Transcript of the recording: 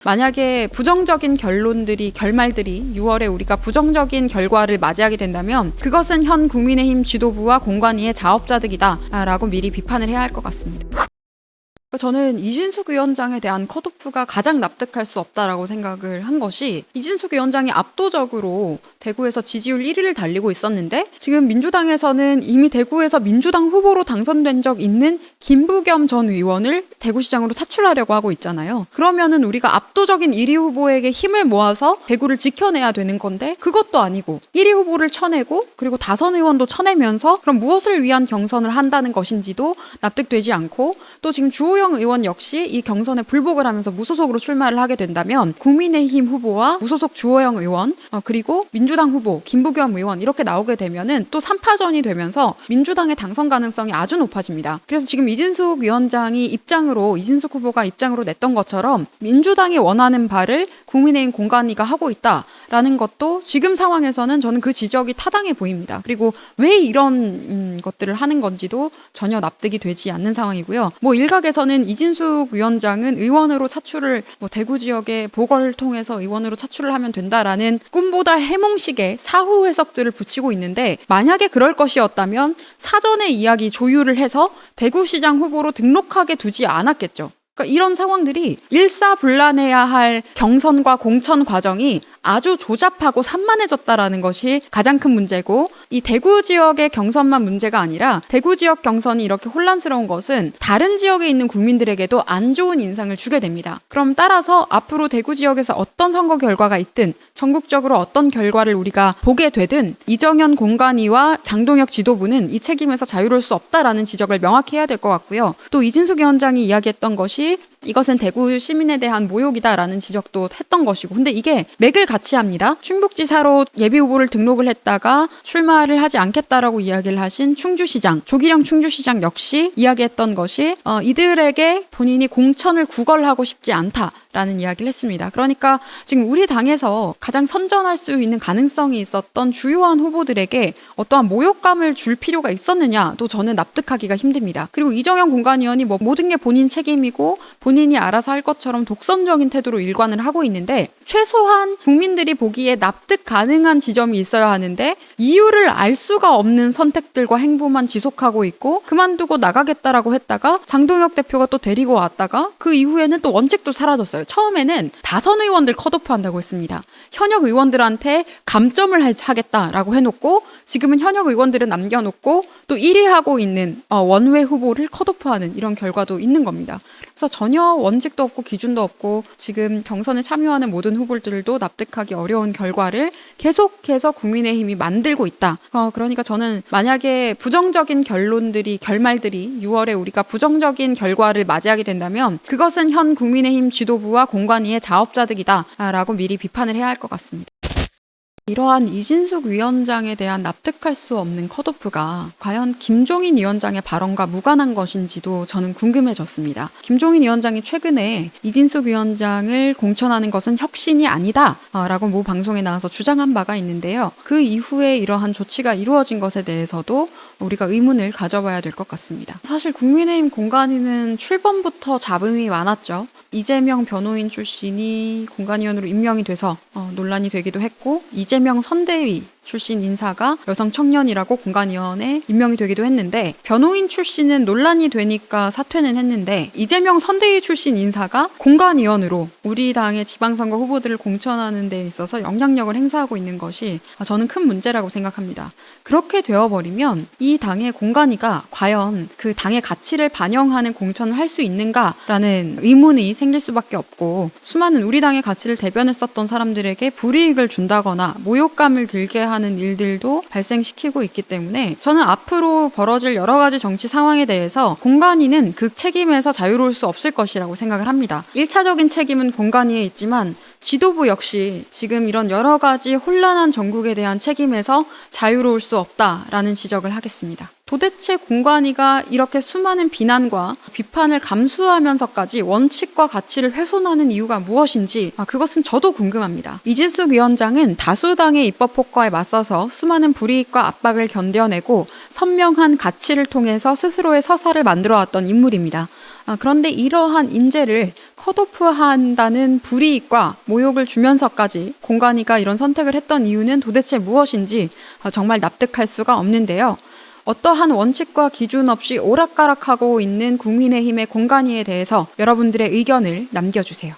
만약에 부정적인 결말들이 6월에 우리가 부정적인 결과를 맞이하게 된다면 그것은 현 국민의힘 지도부와 공관위의 자업자득이다라고 미리 비판을 해야 할 것 같습니다. 저는 이진숙 위원장에 대한 컷오프가 가장 납득할 수 없다라고 생각을 한 것이, 이진숙 위원장이 압도적으로 대구에서 지지율 1위를 달리고 있었는데 지금 민주당에서는 이미 대구에서 민주당 후보로 당선된 적 있는 김부겸 전 의원을 대구시장으로 차출하려고 하고 있잖아요. 그러면은 우리가 압도적인 1위 후보에게 힘을 모아서 대구를 지켜내야 되는 건데 그것도 아니고 1위 후보를 쳐내고 그리고 다선 의원도 쳐내면서 그럼 무엇을 위한 경선을 한다는 것인지도 납득되지 않고, 또 지금 주호영 의원 역시 이 경선에 불복을 하면서 무소속으로 출마를 하게 된다면 국민의힘 후보와 무소속 주호영 의원 그리고 민주당 후보 김부겸 의원 이렇게 나오게 되면은 또 3파전이 되면서 민주당의 당선 가능성이 아주 높아집니다. 그래서 지금 이진숙 후보가 입장으로 냈던 것처럼 민주당이 원하는 바를 국민의힘 공관위가 하고 있다라는 것도 지금 상황에서는 저는 그 지적이 타당해 보입니다. 그리고 왜 이런 것들을 하는 건지도 전혀 납득이 되지 않는 상황이고요. 일각에서는 이진숙 위원장은 의원으로 차출을 대구 지역의 보궐 통해서 의원으로 차출을 하면 된다라는 꿈보다 해몽식의 사후 해석들을 붙이고 있는데, 만약에 그럴 것이었다면 사전에 이야기 조율을 해서 대구시장 후보로 등록하게 두지 않았겠죠. 그러니까 이런 상황들이 일사불란해야 할 경선과 공천 과정이 아주 조잡하고 산만해졌다라는 것이 가장 큰 문제고, 이 대구 지역의 경선만 문제가 아니라 대구 지역 경선이 이렇게 혼란스러운 것은 다른 지역에 있는 국민들에게도 안 좋은 인상을 주게 됩니다. 그럼 따라서 앞으로 대구 지역에서 어떤 선거 결과가 있든 전국적으로 어떤 결과를 우리가 보게 되든 이정현 공관위와 장동혁 지도부는 이 책임에서 자유로울 수 없다라는 지적을 명확히 해야 될 것 같고요. 또 이진숙 위원장이 이야기했던 것이 이것은 대구 시민에 대한 모욕이다라는 지적도 했던 것이고, 근데 이게 맥을 같이 합니다. 충북지사로 예비후보를 등록을 했다가 출마를 하지 않겠다라고 이야기를 하신 조기령 충주시장 역시 이야기했던 것이 이들에게 본인이 공천을 구걸하고 싶지 않다라는 이야기를 했습니다. 그러니까 지금 우리 당에서 가장 선전할 수 있는 가능성이 있었던 주요한 후보들에게 어떠한 모욕감을 줄 필요가 있었느냐도 저는 납득하기가 힘듭니다. 그리고 이정현 공관위원이 모든 게 본인 책임이고 본인이 알아서 할 것처럼 독선적인 태도로 일관을 하고 있는데, 최소한 국민들이 보기에 납득 가능한 지점이 있어야 하는데 이유를 알 수가 없는 선택들과 행보만 지속하고 있고, 그만두고 나가겠다라고 했다가 장동혁 대표가 또 데리고 왔다가 그 이후에는 또 원칙도 사라졌어요. 처음에는 다선 의원들 컷오프한다고 했습니다. 현역 의원들한테 감점을 하겠다라고 해놓고 지금은 현역 의원들은 남겨놓고 또 1위 하고 있는 원외 후보를 컷오프하는 이런 결과도 있는 겁니다. 그래서 전혀 원칙도 없고 기준도 없고 지금 경선에 참여하는 모든 후보들도 납득하기 어려운 결과를 계속해서 국민의힘이 만들고 있다. 그러니까 저는 만약에 부정적인 결말들이 6월에 우리가 부정적인 결과를 맞이하게 된다면 그것은 현 국민의힘 지도부와 공관위의 자업자득이다라고 미리 비판을 해야 할 것 같습니다. 이러한 이진숙 위원장에 대한 납득할 수 없는 컷오프가 과연 김종인 위원장의 발언과 무관한 것인지도 저는 궁금해졌습니다. 김종인 위원장이 최근에 이진숙 위원장을 공천하는 것은 혁신이 아니다라고 모 방송에 나와서 주장한 바가 있는데요. 그 이후에 이러한 조치가 이루어진 것에 대해서도 우리가 의문을 가져봐야 될 것 같습니다. 사실 국민의힘 공관위는 출범부터 잡음이 많았죠. 이재명 변호인 출신이 공관위원으로 임명이 돼서 논란이 되기도 했고, 이재명 선대위 출신 인사가 여성 청년이라고 공관위원에 임명이 되기도 했는데, 변호인 출신은 논란이 되니까 사퇴는 했는데 이재명 선대위 출신 인사가 공관위원으로 우리 당의 지방선거 후보들을 공천하는 데 있어서 영향력을 행사하고 있는 것이 저는 큰 문제라고 생각합니다. 그렇게 되어버리면 이 당의 공관위가 과연 그 당의 가치를 반영하는 공천을 할 수 있는가라는 의문이 생길 수밖에 없고, 수많은 우리 당의 가치를 대변했었던 사람들에게 불이익을 준다거나 모욕감을 들게 하는 일들도 발생시키고 있기 때문에 저는 앞으로 벌어질 여러 가지 정치 상황에 대해서 공관위는 그 책임에서 자유로울 수 없을 것이라고 생각을 합니다. 1차적인 책임은 공관위에 있지만 지도부 역시 지금 이런 여러 가지 혼란한 정국에 대한 책임에서 자유로울 수 없다라는 지적을 하겠습니다. 도대체 공관위가 이렇게 수많은 비난과 비판을 감수하면서까지 원칙과 가치를 훼손하는 이유가 무엇인지 그것은 저도 궁금합니다. 이진숙 위원장은 다수당의 입법 폭거에 맞서서 수많은 불이익과 압박을 견뎌내고 선명한 가치를 통해서 스스로의 서사를 만들어왔던 인물입니다. 그런데 이러한 인재를 컷오프한다는 불이익과 모욕을 주면서까지 공관위가 이런 선택을 했던 이유는 도대체 무엇인지 정말 납득할 수가 없는데요. 어떠한 원칙과 기준 없이 오락가락하고 있는 국민의힘의 공관위에 대해서 여러분들의 의견을 남겨주세요.